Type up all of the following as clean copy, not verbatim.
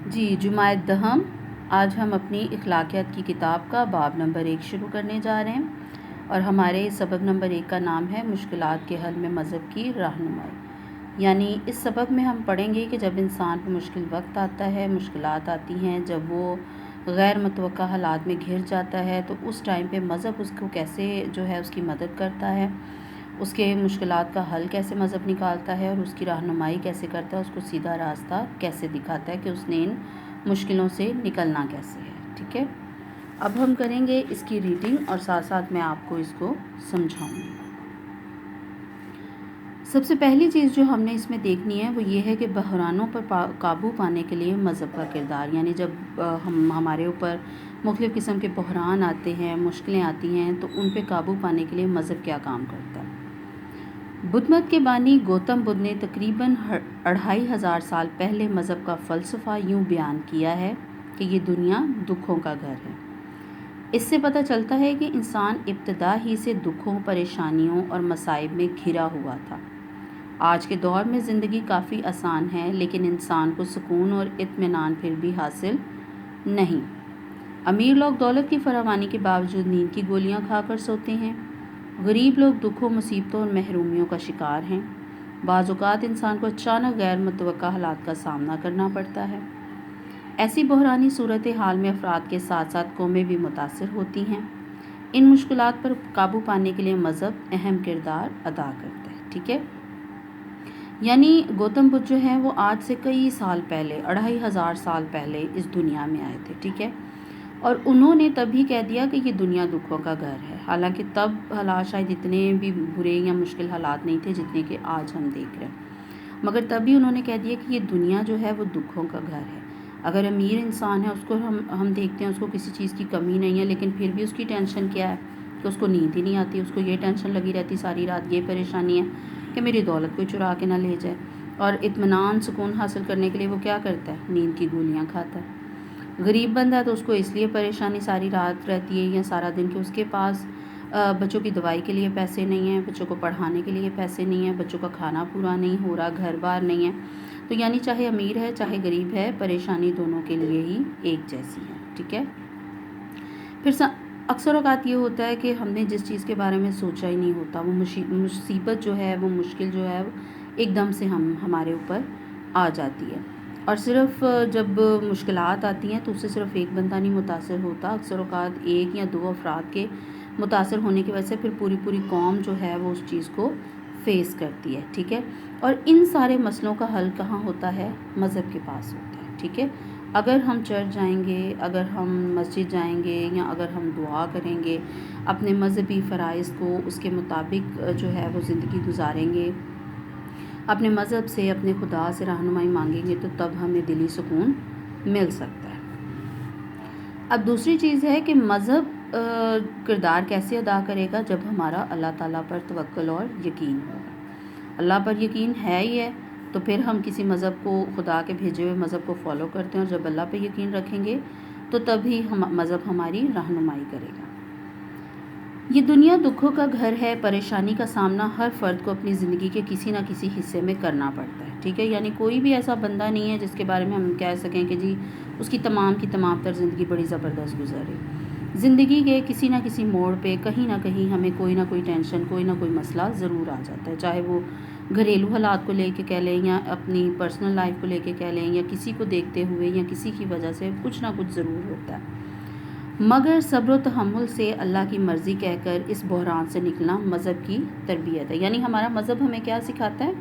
جی جمعہ دہم آج ہم اپنی اخلاقیات کی کتاب کا باب نمبر 1 شروع کرنے جا رہے ہیں اور ہمارے سبق نمبر 1 کا نام ہے مشکلات کے حل میں مذہب کی رہنمائی۔ یعنی اس سبق میں ہم پڑھیں گے کہ جب انسان پہ مشکل وقت آتا ہے، مشکلات آتی ہیں، جب وہ غیر متوقع حالات میں گھر جاتا ہے تو اس ٹائم پہ مذہب اس کو کیسے جو ہے اس کی مدد کرتا ہے، اس کے مشکلات کا حل کیسے مذہب نکالتا ہے اور اس کی رہنمائی کیسے کرتا ہے، اس کو سیدھا راستہ کیسے دکھاتا ہے کہ اس نے ان مشکلوں سے نکلنا کیسے ہے۔ ٹھیک ہے، اب ہم کریں گے اس کی ریڈنگ اور ساتھ ساتھ میں آپ کو اس کو سمجھاؤں گی۔ سب سے پہلی چیز جو ہم نے اس میں دیکھنی ہے وہ یہ ہے کہ بحرانوں پر قابو پانے کے لیے مذہب کا کردار، یعنی جب ہمارے اوپر مختلف قسم کے بحران آتے ہیں، مشکلیں آتی ہیں، تو ان پہ قابو پانے کے لیے مذہب کیا کام کرتا ہے۔ بدھ مت کے بانی گوتم بدھ نے تقریباً 2500 سال پہلے مذہب کا فلسفہ یوں بیان کیا ہے کہ یہ دنیا دکھوں کا گھر ہے۔ اس سے پتہ چلتا ہے کہ انسان ابتدا ہی سے دکھوں، پریشانیوں اور مصائب میں گھرا ہوا تھا۔ آج کے دور میں زندگی کافی آسان ہے، لیکن انسان کو سکون اور اطمینان پھر بھی حاصل نہیں۔ امیر لوگ دولت کی فراوانی کے باوجود نیند کی گولیاں کھا کر سوتے ہیں، غریب لوگ دکھوں، مصیبتوں اور محرومیوں کا شکار ہیں۔ بعض اوقات انسان کو اچانک غیر متوقع حالات کا سامنا کرنا پڑتا ہے۔ ایسی بحرانی صورتحال میں افراد کے ساتھ ساتھ قومیں بھی متاثر ہوتی ہیں۔ ان مشکلات پر قابو پانے کے لیے مذہب اہم کردار ادا کرتا ہے۔ ٹھیک ہے، یعنی گوتم بدھ جو ہے وہ آج سے کئی سال پہلے، 2500 سال پہلے اس دنیا میں آئے تھے۔ ٹھیک ہے، اور انہوں نے تب ہی کہہ دیا کہ یہ دنیا دکھوں کا گھر ہے، حالانکہ تب حالات شاید اتنے بھی برے یا مشکل حالات نہیں تھے جتنے کہ آج ہم دیکھ رہے ہیں، مگر تب بھی انہوں نے کہہ دیا کہ یہ دنیا جو ہے وہ دکھوں کا گھر ہے۔ اگر امیر انسان ہے، اس کو ہم دیکھتے ہیں اس کو کسی چیز کی کمی نہیں ہے، لیکن پھر بھی اس کی ٹینشن کیا ہے کہ اس کو نیند ہی نہیں آتی، اس کو یہ ٹینشن لگی رہتی ساری رات، یہ پریشانی ہے کہ میری دولت کوئی چرا کے نہ لے جائے، اور اطمینان سکون حاصل کرنے کے لیے وہ کیا کرتا ہے، نیند کی گولیاں کھاتا ہے۔ غریب بندہ ہے تو اس کو اس لیے پریشانی ساری رات رہتی ہے یا سارا دن کہ اس کے پاس بچوں کی دوائی کے لیے پیسے نہیں ہیں، بچوں کو پڑھانے کے لیے پیسے نہیں ہیں، بچوں کا کھانا پورا نہیں ہو رہا، گھر بار نہیں ہے۔ تو یعنی چاہے امیر ہے چاہے غریب ہے، پریشانی دونوں کے لیے ہی ایک جیسی ہے۔ ٹھیک ہے، پھر اکثر اوقات یہ ہوتا ہے کہ ہم نے جس چیز کے بارے میں سوچا ہی نہیں ہوتا، وہ مصیبت جو ہے، وہ مشکل جو ہے ایک دم سے ہمارے اوپر آ جاتی ہے۔ اور صرف جب مشکلات آتی ہیں تو اس سے صرف ایک بندہ نہیں متاثر ہوتا، اکثر اوقات ایک یا دو افراد کے متاثر ہونے کی وجہ سے پھر پوری قوم جو ہے وہ اس چیز کو فیس کرتی ہے۔ ٹھیک ہے، اور ان سارے مسئلوں کا حل کہاں ہوتا ہے، مذہب کے پاس ہوتا ہے۔ ٹھیک ہے، اگر ہم چرچ جائیں گے، اگر ہم مسجد جائیں گے، یا اگر ہم دعا کریں گے، اپنے مذہبی فرائض کو اس کے مطابق جو ہے وہ زندگی گزاریں گے، اپنے مذہب سے، اپنے خدا سے رہنمائی مانگیں گے، تو تب ہمیں دلی سکون مل سکتا ہے۔ اب دوسری چیز ہے کہ مذہب کردار کیسے ادا کرے گا، جب ہمارا اللہ تعالیٰ پر توکل اور یقین ہوگا۔ اللہ پر یقین ہے ہی ہے تو پھر ہم کسی مذہب کو، خدا کے بھیجے ہوئے مذہب کو فالو کرتے ہیں، اور جب اللہ پہ یقین رکھیں گے تو تبھی مذہب ہماری رہنمائی کرے گا۔ یہ دنیا دکھوں کا گھر ہے، پریشانی کا سامنا ہر فرد کو اپنی زندگی کے کسی نہ کسی حصے میں کرنا پڑتا ہے۔ ٹھیک ہے، یعنی کوئی بھی ایسا بندہ نہیں ہے جس کے بارے میں ہم کہہ سکیں کہ جی اس کی تمام تر زندگی بڑی زبردست گزرے۔ زندگی کے کسی نہ کسی موڑ پہ کہیں نہ کہیں ہمیں کوئی نہ کوئی ٹینشن، کوئی نہ کوئی مسئلہ ضرور آ جاتا ہے، چاہے وہ گھریلو حالات کو لے کے کہہ لیں، یا اپنی پرسنل لائف کو لے کے کہہ لیں، یا کسی کو دیکھتے ہوئے، یا کسی کی وجہ سے کچھ نہ کچھ ضرور ہوتا ہے۔ مگر صبر و تحمل سے اللہ کی مرضی کہہ کر اس بحران سے نکلنا مذہب کی تربیت ہے۔ یعنی ہمارا مذہب ہمیں کیا سکھاتا ہے،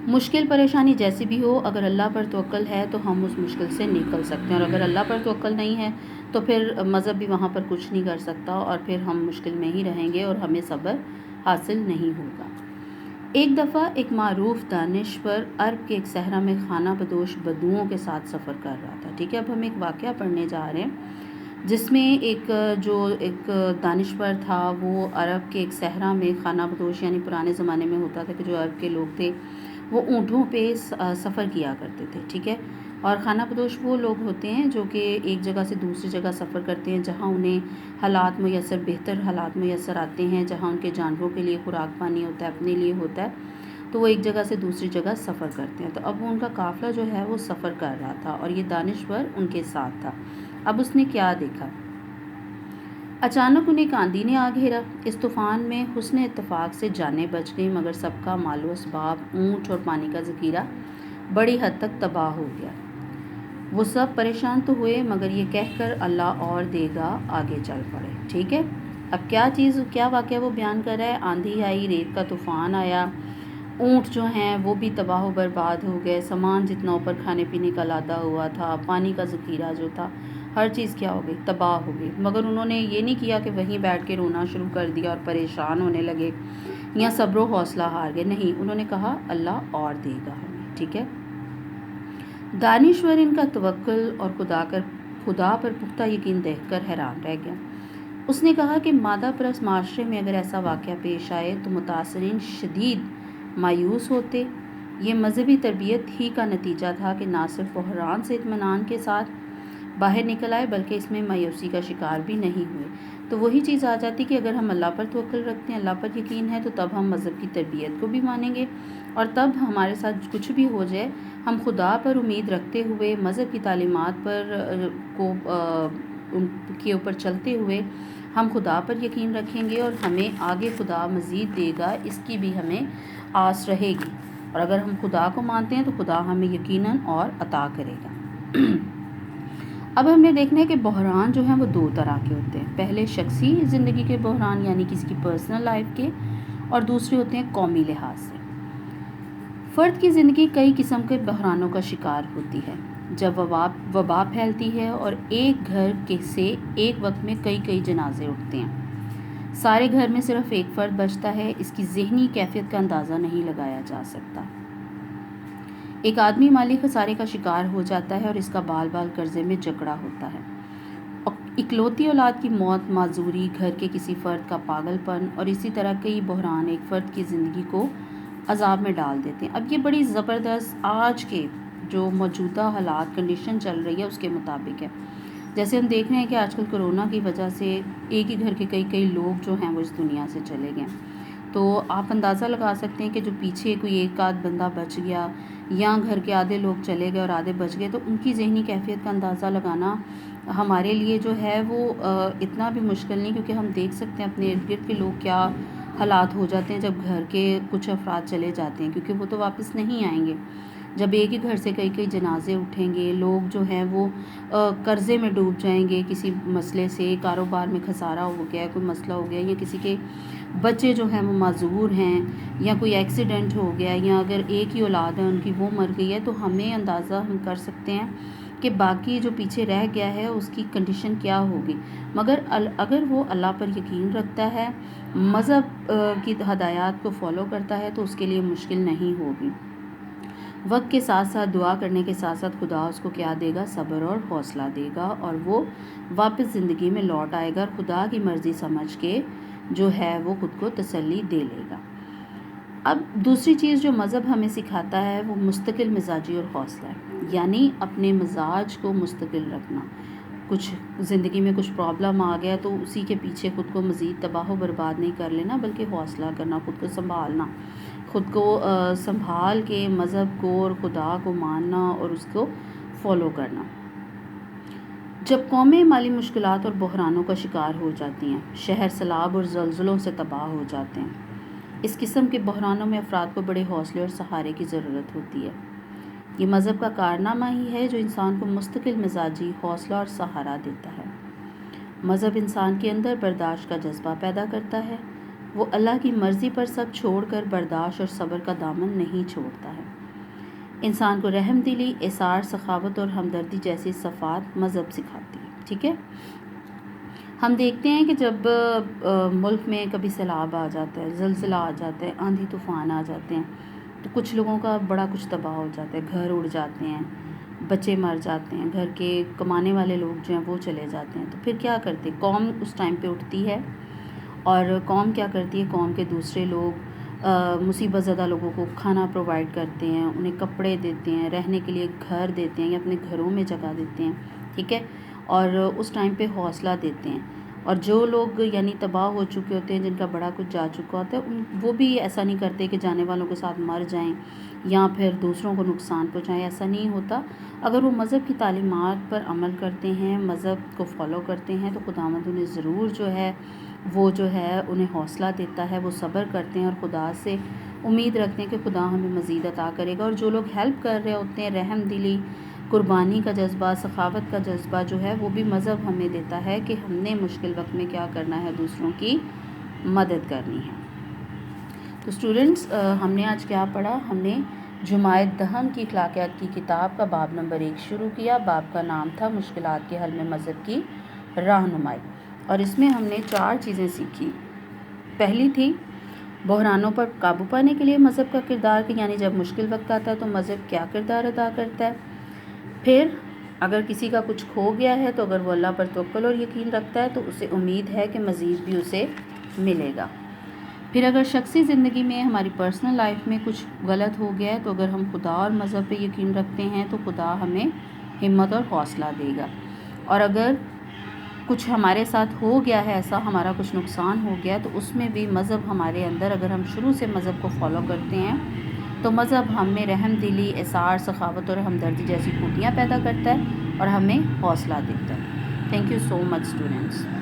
مشکل پریشانی جیسی بھی ہو، اگر اللہ پر توکل ہے تو ہم اس مشکل سے نکل سکتے ہیں، اور اگر اللہ پر توکل نہیں ہے تو پھر مذہب بھی وہاں پر کچھ نہیں کر سکتا، اور پھر ہم مشکل میں ہی رہیں گے اور ہمیں صبر حاصل نہیں ہوگا۔ ایک دفعہ ایک معروف دانشور عرب کے ایک صحرا میں خانہ بدوش بدوؤں کے ساتھ سفر کر رہا تھا۔ ٹھیک ہے، اب ہم ایک واقعہ پڑھنے جا رہے ہیں جس میں ایک دانشور تھا، وہ عرب کے ایک صحرا میں خانہ بدوش، یعنی پرانے زمانے میں ہوتا تھا کہ جو عرب کے لوگ تھے وہ اونٹوں پہ سفر کیا کرتے تھے۔ ٹھیک ہے، اور خانہ بدوش وہ لوگ ہوتے ہیں جو کہ ایک جگہ سے دوسری جگہ سفر کرتے ہیں جہاں انہیں بہتر حالات میسر آتے ہیں، جہاں ان کے جانوروں کے لیے خوراک پانی ہوتا ہے، اپنے لیے ہوتا ہے، تو وہ ایک جگہ سے دوسری جگہ سفر کرتے ہیں۔ تو اب ان کا قافلہ جو ہے وہ سفر کر رہا تھا اور یہ دانشور ان کے ساتھ تھا۔ اب اس نے کیا دیکھا؟ اچانک انہیں ایک آندھی نے آ گھیرا۔ اس طوفان میں حسن اتفاق سے جانیں بچ گئیں، مگر سب کا مال و اسباب، اونٹ اور پانی کا ذخیرہ بڑی حد تک تباہ ہو گیا۔ وہ سب پریشان تو ہوئے، مگر یہ کہہ کر اللہ اور دے گا آگے چل پڑے۔ ٹھیک ہے، اب کیا واقعہ وہ بیان کر رہا ہے؟ آندھی آئی، ریت کا طوفان آیا، اونٹ جو ہیں وہ بھی تباہ و برباد ہو گئے، سامان جتنا اوپر کھانے پینے کا لادا ہوا تھا، پانی کا ذخیرہ جو تھا، ہر چیز کیا ہو گئی؟ تباہ ہو گئی۔ مگر انہوں نے یہ نہیں کیا کہ وہیں بیٹھ کے رونا شروع کر دیا اور پریشان ہونے لگے یا صبر و حوصلہ ہار گئے۔ نہیں، انہوں نے کہا اللہ اور دے گا ہمیں۔ ٹھیک ہے، دانشور ان کا توکل اور خدا پر پختہ یقین دیکھ کر حیران رہ گیا۔ اس نے کہا کہ مادہ پرست معاشرے میں اگر ایسا واقعہ پیش آئے تو متاثرین شدید مایوس ہوتے۔ یہ مذہبی تربیت ہی کا نتیجہ تھا کہ نہ صرف بحران سے اطمینان کے ساتھ باہر نکل آئے بلکہ اس میں مایوسی کا شکار بھی نہیں ہوئے۔ تو وہی چیز آ جاتی کہ اگر ہم اللہ پر توکل رکھتے ہیں، اللہ پر یقین ہے، تو تب ہم مذہب کی تربیت کو بھی مانیں گے، اور تب ہمارے ساتھ کچھ بھی ہو جائے ہم خدا پر امید رکھتے ہوئے، مذہب کی تعلیمات پر ان کے اوپر چلتے ہوئے ہم خدا پر یقین رکھیں گے، اور ہمیں آگے خدا مزید دے گا، اس کی بھی ہمیں آس رہے گی۔ اور اگر ہم خدا کو مانتے ہیں تو خدا ہمیں یقیناً اور عطا کرے گا۔ اب ہم نے دیکھنا ہے کہ بحران جو ہیں وہ دو طرح کے ہوتے ہیں۔ پہلے شخصی زندگی کے بحران، یعنی کسی کی پرسنل لائف کے، اور دوسرے ہوتے ہیں قومی لحاظ سے۔ فرد کی زندگی کئی قسم کے بحرانوں کا شکار ہوتی ہے۔ جب وبا پھیلتی ہے اور ایک گھر سے ایک وقت میں کئی جنازے اٹھتے ہیں، سارے گھر میں صرف ایک فرد بچتا ہے، اس کی ذہنی کیفیت کا اندازہ نہیں لگایا جا سکتا۔ ایک آدمی مالی خسارے کا شکار ہو جاتا ہے اور اس کا بال بال قرضے میں جکڑا ہوتا ہے۔ اکلوتی اولاد کی موت، معذوری، گھر کے کسی فرد کا پاگل پن، اور اسی طرح کئی بحران ایک فرد کی زندگی کو عذاب میں ڈال دیتے ہیں۔ اب یہ بڑی زبردست آج کے جو موجودہ حالات کنڈیشن چل رہی ہے اس کے مطابق ہے۔ جیسے ہم دیکھ رہے ہیں کہ آج کل کرونا کی وجہ سے ایک ہی گھر کے کئی لوگ جو ہیں وہ اس دنیا سے چلے گئے، تو آپ اندازہ لگا سکتے ہیں کہ جو پیچھے کوئی ایک آدھ بندہ بچ گیا یا گھر کے آدھے لوگ چلے گئے اور آدھے بچ گئے، تو ان کی ذہنی کیفیت کا اندازہ لگانا ہمارے لیے جو ہے وہ اتنا بھی مشکل نہیں، کیونکہ ہم دیکھ سکتے ہیں اپنے ارد گرد کے لوگ کیا حالات ہو جاتے ہیں جب گھر کے کچھ افراد چلے جاتے ہیں، کیونکہ وہ تو واپس نہیں آئیں گے۔ جب ایک ہی گھر سے کئی جنازے اٹھیں گے، لوگ جو ہیں وہ قرضے میں ڈوب جائیں گے کسی مسئلے سے، کاروبار میں خسارہ ہو گیا، کوئی مسئلہ ہو گیا، یا کسی کے بچے جو ہیں وہ معذور ہیں، یا کوئی ایکسیڈنٹ ہو گیا، یا اگر ایک ہی اولاد ہے ان کی وہ مر گئی ہے، تو ہمیں اندازہ ہم کر سکتے ہیں کہ باقی جو پیچھے رہ گیا ہے اس کی کنڈیشن کیا ہوگی۔ مگر اگر وہ اللہ پر یقین رکھتا ہے، مذہب کی ہدایات کو فالو کرتا ہے، تو اس کے لیے مشکل نہیں ہوگی۔ وقت کے ساتھ ساتھ، دعا کرنے کے ساتھ ساتھ، خدا اس کو کیا دے گا؟ صبر اور حوصلہ دے گا، اور وہ واپس زندگی میں لوٹ آئے گا، اور خدا کی مرضی سمجھ کے جو ہے وہ خود کو تسلی دے لے گا۔ اب دوسری چیز جو مذہب ہمیں سکھاتا ہے وہ مستقل مزاجی اور حوصلہ ہے، یعنی اپنے مزاج کو مستقل رکھنا۔ کچھ زندگی میں کچھ پرابلم آ گیا تو اسی کے پیچھے خود کو مزید تباہ و برباد نہیں کر لینا، بلکہ حوصلہ کرنا، خود کو سنبھالنا، خود کو سنبھال کے مذہب کو اور خدا کو ماننا اور اس کو فالو کرنا۔ جب قومیں مالی مشکلات اور بحرانوں کا شکار ہو جاتی ہیں، شہر سیلاب اور زلزلوں سے تباہ ہو جاتے ہیں، اس قسم کے بحرانوں میں افراد کو بڑے حوصلے اور سہارے کی ضرورت ہوتی ہے۔ یہ مذہب کا کارنامہ ہی ہے جو انسان کو مستقل مزاجی، حوصلہ اور سہارا دیتا ہے۔ مذہب انسان کے اندر برداشت کا جذبہ پیدا کرتا ہے۔ وہ اللہ کی مرضی پر سب چھوڑ کر برداشت اور صبر کا دامن نہیں چھوڑتا ہے۔ انسان کو رحم دلی، ایثار، سخاوت اور ہمدردی جیسی صفات مذہب سکھاتی ہے۔ ٹھیک ہے، ہم دیکھتے ہیں کہ جب ملک میں کبھی سیلاب آ جاتا ہے، زلزلہ آ جاتا ہے، آندھی طوفان آ جاتے ہیں، تو کچھ لوگوں کا بڑا کچھ تباہ ہو جاتا ہے، گھر اڑ جاتے ہیں، بچے مر جاتے ہیں، گھر کے کمانے والے لوگ جو ہیں وہ چلے جاتے ہیں، تو پھر کیا کرتے؟ قوم اس ٹائم پہ اٹھتی ہے، اور قوم کیا کرتی ہے؟ قوم کے دوسرے لوگ مصیبت زدہ لوگوں کو کھانا پرووائڈ کرتے ہیں، انہیں کپڑے دیتے ہیں، رہنے کے لیے گھر دیتے ہیں یا اپنے گھروں میں جگہ دیتے ہیں، ٹھیک ہے، اور اس ٹائم پہ حوصلہ دیتے ہیں، اور جو لوگ یعنی تباہ ہو چکے ہوتے ہیں، جن کا بڑا کچھ جا چکا ہوتا ہے، وہ بھی ایسا نہیں کرتے کہ جانے والوں کے ساتھ مر جائیں یا پھر دوسروں کو نقصان پہنچائیں، ایسا نہیں ہوتا۔ اگر وہ مذہب کی تعلیمات پر عمل کرتے ہیں، مذہب کو فالو کرتے ہیں، تو خداوند انہیں ضرور جو ہے انہیں حوصلہ دیتا ہے، وہ صبر کرتے ہیں اور خدا سے امید رکھتے ہیں کہ خدا ہمیں مزید عطا کرے گا۔ اور جو لوگ ہیلپ کر رہے ہوتے ہیں، رحم دلی، قربانی کا جذبہ، سخاوت کا جذبہ جو ہے، وہ بھی مذہب ہمیں دیتا ہے کہ ہم نے مشکل وقت میں کیا کرنا ہے، دوسروں کی مدد کرنی ہے۔ تو اسٹوڈنٹس، ہم نے آج کیا پڑھا؟ ہم نے جماعت دہم کی اخلاقیات کی کتاب کا باب نمبر 1 شروع کیا۔ باب کا نام تھا مشکلات کے حل میں مذہب کی رہنمائی، اور اس میں ہم نے 4 چیزیں سیکھی۔ پہلی تھی بحرانوں پر قابو پانے کے لیے مذہب کا کردار، کہ یعنی جب مشکل وقت آتا ہے تو مذہب کیا کردار ادا کرتا ہے۔ پھر اگر کسی کا کچھ کھو گیا ہے تو اگر وہ اللہ پر توکل اور یقین رکھتا ہے تو اسے امید ہے کہ مزید بھی اسے ملے گا۔ پھر اگر شخصی زندگی میں، ہماری پرسنل لائف میں کچھ غلط ہو گیا ہے تو اگر ہم خدا اور مذہب پہ یقین رکھتے ہیں تو خدا ہمیں ہمت اور حوصلہ دے گا۔ اور اگر کچھ ہمارے ساتھ ہو گیا ہے ایسا، ہمارا کچھ نقصان ہو گیا، تو اس میں بھی مذہب ہمارے اندر، اگر ہم شروع سے مذہب کو فالو کرتے ہیں تو مذہب ہم میں رحم دلی، اثار، سخاوت اور ہمدردی جیسی خوبیاں پیدا کرتا ہے اور ہمیں حوصلہ دیتا ہے۔ Thank you so much students.